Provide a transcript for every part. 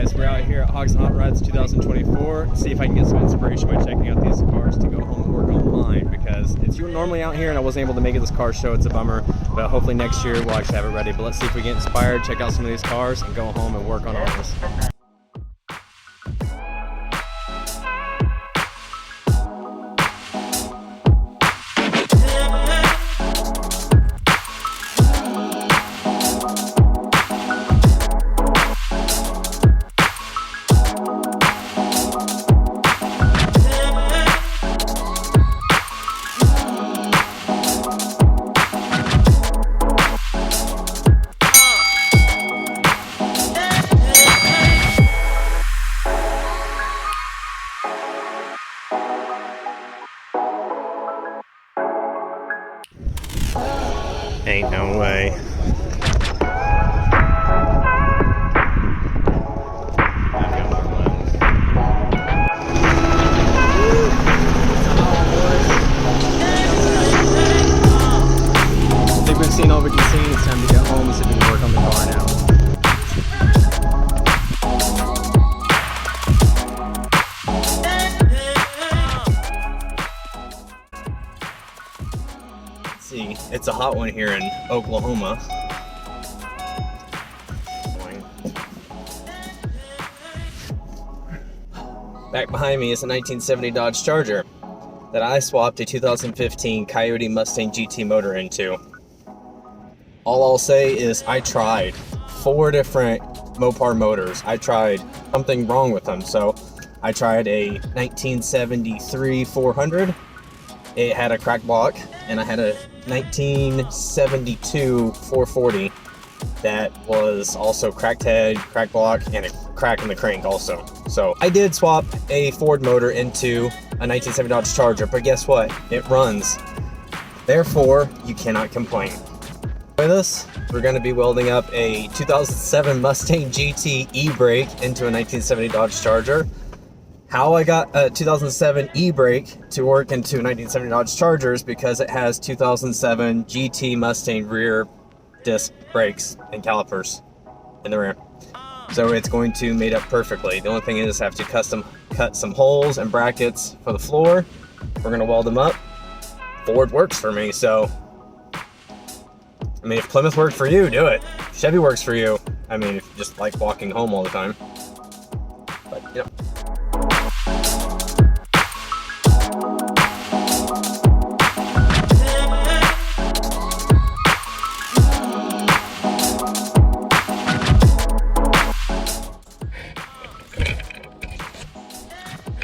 guys, we're out here at Hogs and Hotrods 2024. See if I can get some inspiration by checking out these cars to go home and work on mine, because it's normally out here and I wasn't able to make it this car show. It's a bummer, but hopefully next year we'll actually have it ready. But let's see if we get inspired, check out some of these cars, and go home and work on ours. Ain't no way. I think we've seen all we can see. It's time to get home so we can work on the car now. See, it's a hot one here in Oklahoma. Back behind me is a 1970 Dodge Charger that I swapped a 2015 Coyote Mustang GT motor into. All I'll say is I tried 4 different Mopar motors. I tried something wrong with them. So I tried a 1973 400. It had a crack block, and I had a 1972 440 that was also cracked head, crack block, and a crack in the crank also. So I did swap a Ford motor into a 1970 Dodge Charger, but guess what? It runs. Therefore, you cannot complain. With us, we're going to be welding up a 2007 Mustang GT e-brake into a 1970 Dodge Charger. How I got a 2007 e-brake to work into a 1970 Dodge Charger is because it has 2007 GT Mustang rear disc brakes and calipers in the rear. So it's going to mate up perfectly. The only thing is I have to cut some holes and brackets for the floor. We're going to weld them up. Ford works for me, so I mean, if Plymouth worked for you, do it. Chevy works for you. I mean, if you just like walking home all the time. But, you know.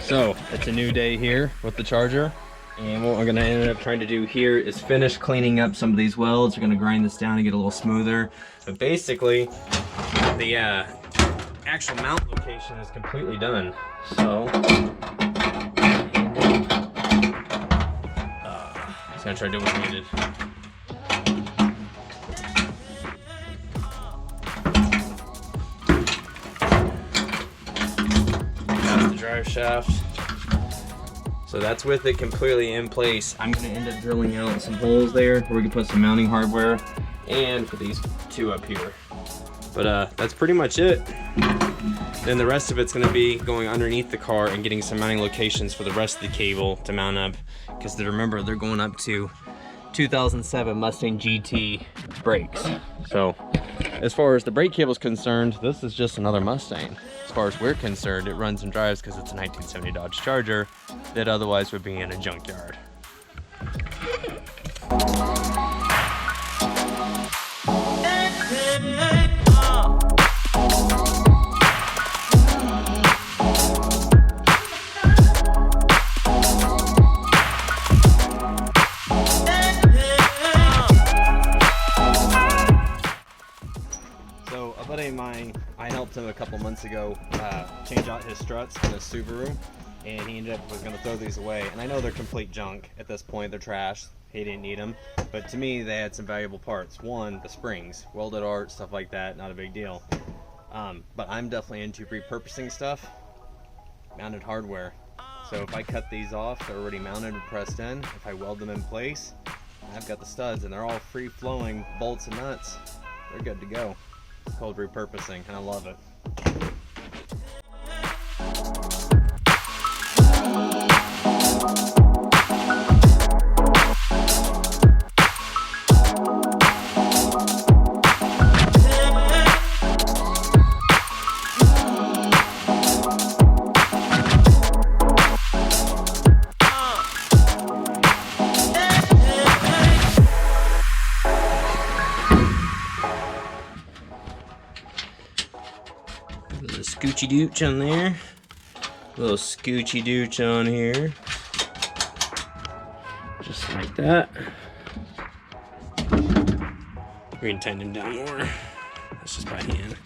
So, it's a new day here with the Charger, and what we're going to end up trying to do here is finish cleaning up some of these welds. We're going to grind this down and get a little smoother. But basically, the actual mount location is completely done. So, just going to try to do what's needed. That's the drive shaft. So that's with it completely in place. I'm going to end up drilling out some holes there where we can put some mounting hardware, and for these 2 up here. But that's pretty much it. Then the rest of it's going to be going underneath the car and getting some mounting locations for the rest of the cable to mount up, because remember, they're going up to 2007 Mustang GT brakes. So as far as the brake cable is concerned, this is just another Mustang. As far as we're concerned, it runs and drives because it's a 1970 Dodge Charger that otherwise would be in a junkyard. So a buddy of mine, I helped him a couple months ago change out his struts in a Subaru, and he was going to throw these away. And I know they're complete junk at this point, they're trash, he didn't need them, but to me they had some valuable parts. One, the springs, welded art, stuff like that, not a big deal. But I'm definitely into repurposing stuff, mounted hardware. So if I cut these off, they're already mounted and pressed in. If I weld them in place, I've got the studs, and they're all free-flowing bolts and nuts. They're good to go. It's called repurposing, and I love it. Little scoochy dooch on there. Little scoochy dooch on here. Just like that. We can tighten him down more. That's just by hand.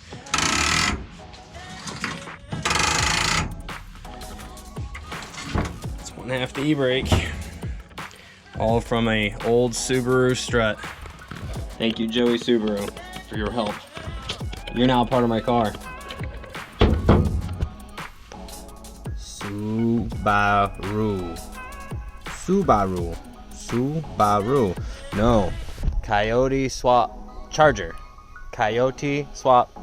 That's 1/2 the e-brake. All from a old Subaru strut. Thank you, Joey Subaru, for your help. You're now part of my car. Subaru. Subaru. Subaru. No. Coyote Swapped Charger. Coyote Swapped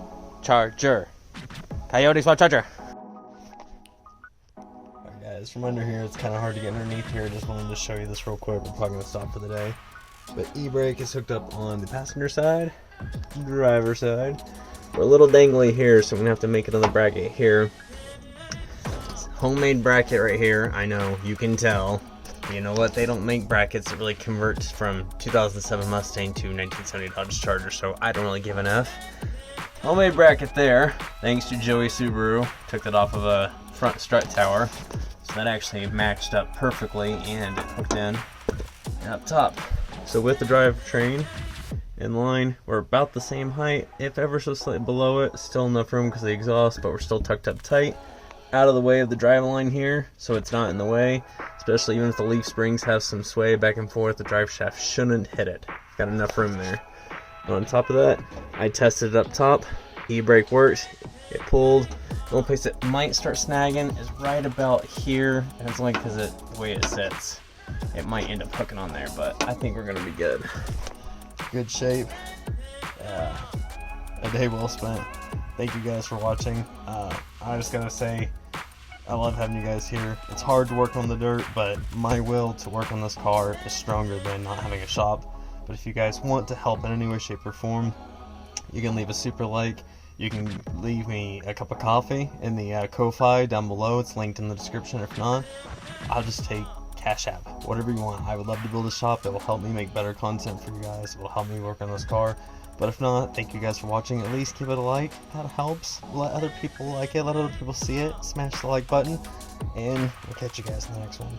Charger. Coyote Swapped Charger. Alright guys, from under here it's kind of hard to get underneath here. Just wanted to show you this real quick. We're probably going to stop for the day. But e-brake is hooked up on the passenger side, driver side. We're a little dangly here, so I'm gonna have to make another bracket here. Homemade bracket right here. I know, you can tell. You know what? They don't make brackets that really convert from 2007 Mustang to 1970 Dodge Charger, so I don't really give an F. Homemade bracket there, thanks to Joey Subaru. Took that off of a front strut tower, so that actually matched up perfectly, and it hooked in and up top. So with the drivetrain in line, we're about the same height, if ever so slightly below it. Still enough room because of the exhaust, but we're still tucked up tight. Out of the way of the drive line here, so it's not in the way. Especially even if the leaf springs have some sway back and forth, the drive shaft shouldn't hit it. Got enough room there. And on top of that, I tested it up top. E-brake works. It pulled. The only place it might start snagging is right about here, and it's only because of the way it sits. It might end up hooking on there, but I think we're gonna be good. Good shape. A day well spent. Thank you guys for watching. I just gotta say, I love having you guys here. It's hard to work on the dirt, but my will to work on this car is stronger than not having a shop. But if you guys want to help in any way, shape, or form, you can leave a super like. You can leave me a cup of coffee in the Ko-Fi down below. It's linked in the description. If not, I'll just take Cash App, whatever you want. I would love to build a shop. It will help me make better content for you guys. It will help me work on this car. But if not, thank you guys for watching. At least give it a like. That helps. Let other people like it. Let other people see it. Smash the like button. And we'll catch you guys in the next one.